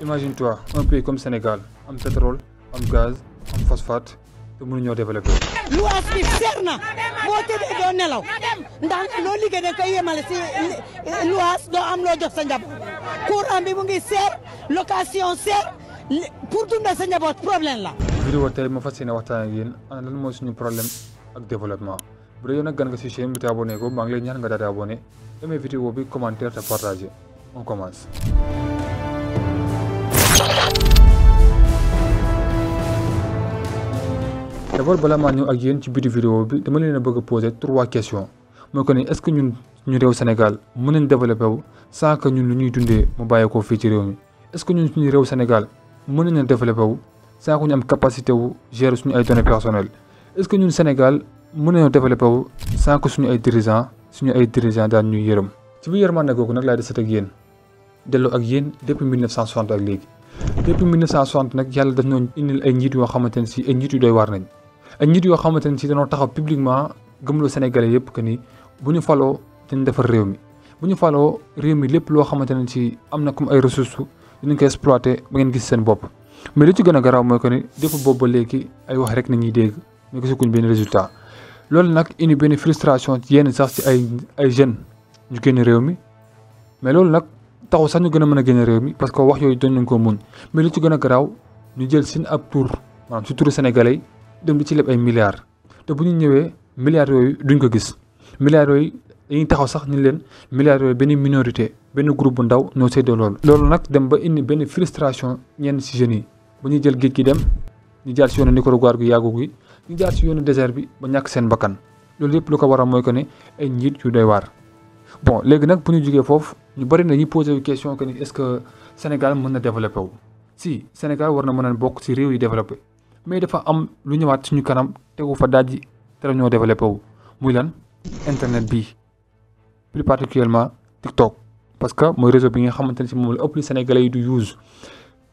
Imagine-toi un pays comme Sénégal am pétrole am gaz am phosphate te mënuñoo développé. luwaas bi seer na boo tëddee doo nelaw ndax loo liggéey da koy yemale si luwaas doo am loo jox sa njaboot courant bi mu ngi seer location seer pour dundal sa njaboot problème la. vidéo tey ma fas yéene waxtaan ak yéen ana lan mooy suñu problème ak développement bu dee yow nag gan nga si chaîne bi te abonné ko maa ngi lay ñaan nga daal di abonné aimé vidéo bi commentaire te partagé on commence. D'abord balaa maa ñëw ak yéen ci biir vidéo bi dama leen a bëgg a poser 3 questions mooy que ni est-ce que ñun ñu réew Sénégal mën nañ développé wu sans que ñun lu ñuy dundee mu bàyyeekoo fii ci réew mi est-ce que ñun suñu réew Sénégal mën nañ développé wu sans que ñu am capacité wu gérer suñu ay données personnelles est-ce que ñun Sénégal mën nañoo développé wu sans que suñu ay dirigeants daan ñuy yërëm. ci biir yërmande googu nag laay desat ak yéen delloo ak yéen depuis 1960 ak léegi depuis 1960 nag yàlla daf ñoo indil ay njiit yoo xamante ne si ay njiit yu doy waar nañ. ay nit yoo xamante ne si dañoo taxaw publiquement gëmloo Sénégalais yëpp que ni bu ñu faloo dañ defar réew mi bu ñu faloo réew mi lépp loo xamante ne si am na comme ay ressources dinañ ko exploité ba ngeen gis seen bopp. mais li ci gën a garaaw mooy que ni depuis boobu ba léegi ay wax rek nañuy dégg mais gisaguñ benn résultat loolu nag indi benn frustration ci yenn sax ci ay jeunes ñu génn réew mi mais loolu nag taxu sax ñu gën a mën a génn réew mi parce que wax yooyu doon nañ ko muñ mais li ci gën a garaaw ñu jël seen ab tur maanaam si turu Sénégalais dem di ci leb ay milliards te bu ñu ñëwee milliards yooyu duñ ko gis milliards yooyu dañuy taxaw sax ñu leen milliards yooyu benn minorité benn groupe bu ndaw ñoo séddoo loolu. loolu nag dem ba indi benn frustration ñenn ci jeunes yi bu ñuy jël géej gi dem ñu jaar ci yoonu Nicaragua gu yàggu gi ñu jaar ci yoonu désert bi ba ñàkk seen bakkan loolu yëpp lu ko waral mooy que ne ay njiit yu doy waar. bon léegi nag bu ñu jugee foofu ñu bari na ñuy posé wu question que ni est-ce que Sénégal mën na développé wu si Sénégal war na mën a bokk ci réew yi développé. mais dafa am lu ñëwaat suñu kanam tegu fa daaj te ñoo développé wu muy lan internet bi plus particulièrement TikTok parce que mooy réseau bi nga xamante ne si moom la ëpp li Sénégalais yi du use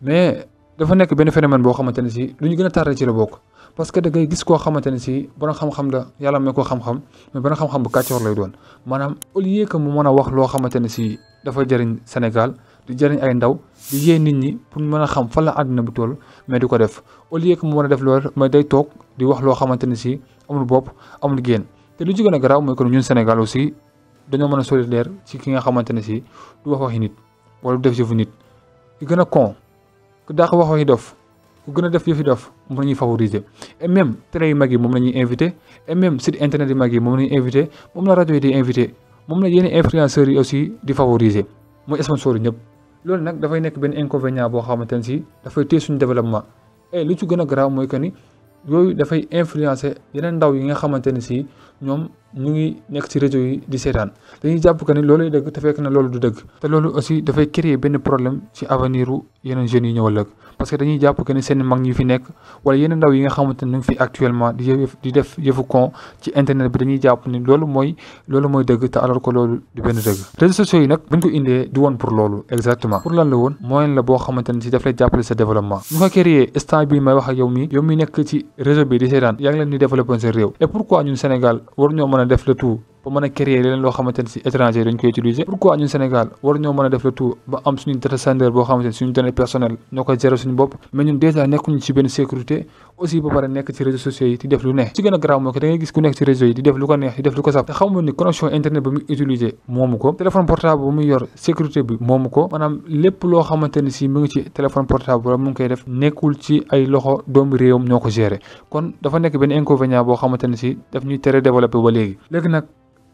mais dafa nekk benn phénomène boo xamante ne si lu ñu gën a tardé ci la bokk parce que da ngay gis koo xamante ne si borom xam-xam la yàlla may ko xam-xam mais borom xam-xam bu kàccoor lay doon maanaam au lieu que mu mën a wax loo xamante ne si dafa jëriñ Sénégal di jëriñ ay ndaw di yee nit ñi pour mën a xam fan la àdduna bi toll mais du ko def au lieu que mu mën a def loolu mais day toog di wax loo xamante ne si amul bopp amul génn te lu ci gën a garaaw mooy que ñun Sénégal aussi dañoo mën a solidaire ci ki nga xamante ne si du wax waxi nit wala du def yëfu nit ki gën a con ku daax wax waxi dof ku gën a def yëfi dof moom la ñuy favoriser et même télé yu mag yi moom la ñuy invité et même site internet yu mag yi moom la ñuy invité moom la rajo yi di invité moom la yenn influenceurs yi aussi di favoriser mooy sponsor yi ñëpp. loolu nag dafay nekk benn inconvénient boo xamante ne si dafay téye suñu développement et lu ci gën a garaaw mooy que ni yooyu dafay influencer yeneen ndaw yi nga xamante ne si ñoom ñu ngi nekk ci réseau yi di seetaan dañuy jàpp que ni loolu dëgg te fekk na loolu du dëgg te loolu aussi dafay créer benn problème ci avenir u yeneen jeunes yi ñëw ëllëg parce que dañuy jàpp que ni seen mag ñi fi nekk wala yeneen ndaw yi nga xamante ne ñu ngi fi actuellement di def yëfu con ci internet bi dañuy jàpp ni loolu mooy dëgg te alors que loolu du benn dëgg. réseaux sociaux yi nag buñ ko indee du woon pour loolu exactement pour lan la woon moyen la boo xamante ne si daf lay jàppale sa développement ñu ko créer instant bi may wax ak yow mi nekk ci réseau bi di seetaan yaa ngi leen di développer seen réew et pourquoi ñun Sénégal war ñoo mën a def le tout ba mën a créer leneen loo xamante ne si étranger dañ koy utiliser pourquoi ñun Sénégal war ñoo mën a def le tout ba am suñu data center boo xamante ne suñu données personnelles ñoo koy gérer suñu bopp mais ñun déjà nekkuñu ci benn sécurité aussi ba pare nekk ci réseaux sociaux yi di def lu neex ci gën a garaaw mooy que da ngay gis ku nekk ci réseau yi di def lu ko neex di def lu ko saf te xamul ni connexion internet ba muy utiliser moomu ko téléphone portable ba muy yor sécurité bi moomu ko maanaam lépp loo xamante ne si mu ngi ci téléphone portable wala mu ngi koy def nekkul ci ay loxo doomu réewam ñoo ko gérer kon dafa nekk benn inconvénient boo xamante ne si daf ñuy tere développé ba léegi nag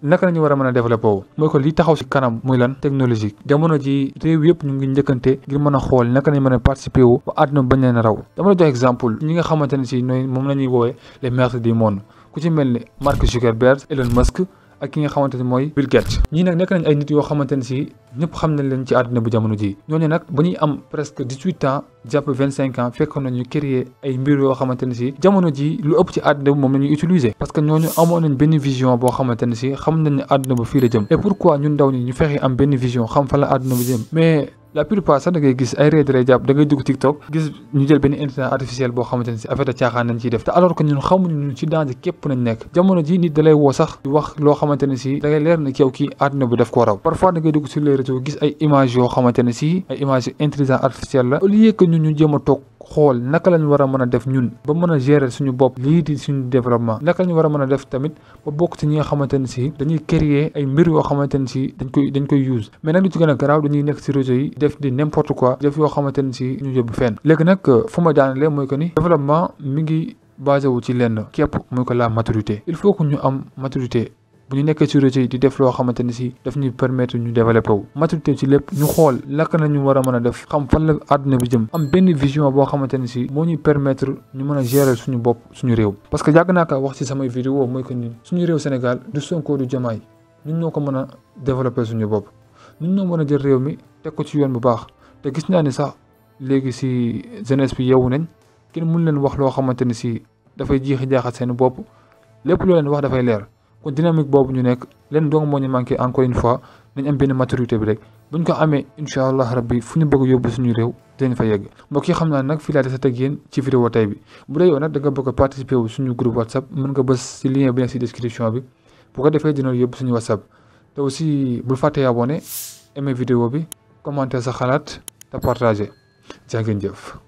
naka la ñu war a mën a développé wu mooy ko li taxaw ci kanam muy lan technologie jamono ji réew yëpp ñu ngi njëkkante ngir mën a xool naka lañ mën a participer wu ba àdduna bañ leen a raw dama la jox exemple ñi nga xamante ne si nooy moom la ñuy woowee les maîtres du monde ku ci mel ni Mark Zuckerberg Elon Musk ak ki nga xamante ne mooy Bill Gates ñii nag nekk nañ ay nit yoo xamante ne si ñëpp xam nañ leen ci àdduna bu jamono ji ñooñu nag ba ñuy am presque 18 ans jàpp 25 ans fekkoon nañu créer ay mbir yoo xamante ne si jamono ji lu ëpp ci àdduna bi moom la ñuy utiliser parce que ñooñu amoon nañ benn vision boo xamante ne si xam nañ ne àdduna ba fii la jëm et pourquoi ñun ndaw ñi ñu fexe am benn vision xam fa la àdduna bu jëm mais la plupart sax da ngay gis ay réew lay jàpp da ngay dugg TikTok gis ñu jël benn intelligence artificielle boo xamante ne si affaire de caaxaan nañ ciy def te alors que ñun xamuñu ñun ci danger képp nañ nekk jamono ji nit da lay woo sax di wax loo xamante ne si da ngay leer na yow kii àdduna bi daf ko raw parfois da ngay dugg sur les réseaux gis ay images yoo xamante ne si ay images intelligence artificielle la au lieu que ñun ñu jéem a toog xool naka lañ war a mën a def ñun ba mën a gérer suñu bopp lii di suñu développement naka lañ war a mën a def tamit ba bokk ci ñi nga xamante ne si dañuy créer ay mbir yoo xamante ne si dañ koy use mais nag lu ci gën a garaaw dañuy nekk ci réseau yi def di n'importe quoi def yoo xamante ne si ñu yóbbu fenn léegi nag fu ma daanalee mooy que ni développement mi ngi basé wu ci lenn képp mooy que la maturité il faut que ñu am maturité bu ñu nekkee ci réseau yi di def loo xamante ne si daf ñuy permettre ñu développer wu maturité ci lépp ñu xool naka la ñu war a mën a def xam fan la àdduna bi jëm am benn vision boo xamante ne si moo ñuy permettre ñu mën a gérer suñu bopp suñu réew parce que yàgg naa ko wax ci samay vidéo mooy que ni suñu réew Sénégal du Sonko du Diomaye ñun ñoo ko mën a développer suñu bopp ñun ñoo mën a jël réew mi teg ko ci yoon bu baax te gis naa ni sax léegi si jeunesse bi yeewu nañ kenn mën leen wax loo xamante ne si dafay jiixi jaaxal seen bopp lépp loo leen wax dafay leer kon dynamique boobu ñu nekk leen dong moo ñu manqué encore une fois nañ am benn maturité bi rek buñ ko amee incha allah rabbi fu ñu bëgg yóbbu suñu réew dinañ fa yegg mbokk yi xam naa nag fii laa des ak yéen ci vidéo tey bi bu dee yow nag da nga bëgg a participer wu suñu groupe WhatsApp mën nga bës si lien bi nekk si description bi bu ko defee dina yóbbu suñu WhatsApp te aussi bul fàttee abonné aimer vidéo bi commenter sa xalaat te partager jaa ngeen jëf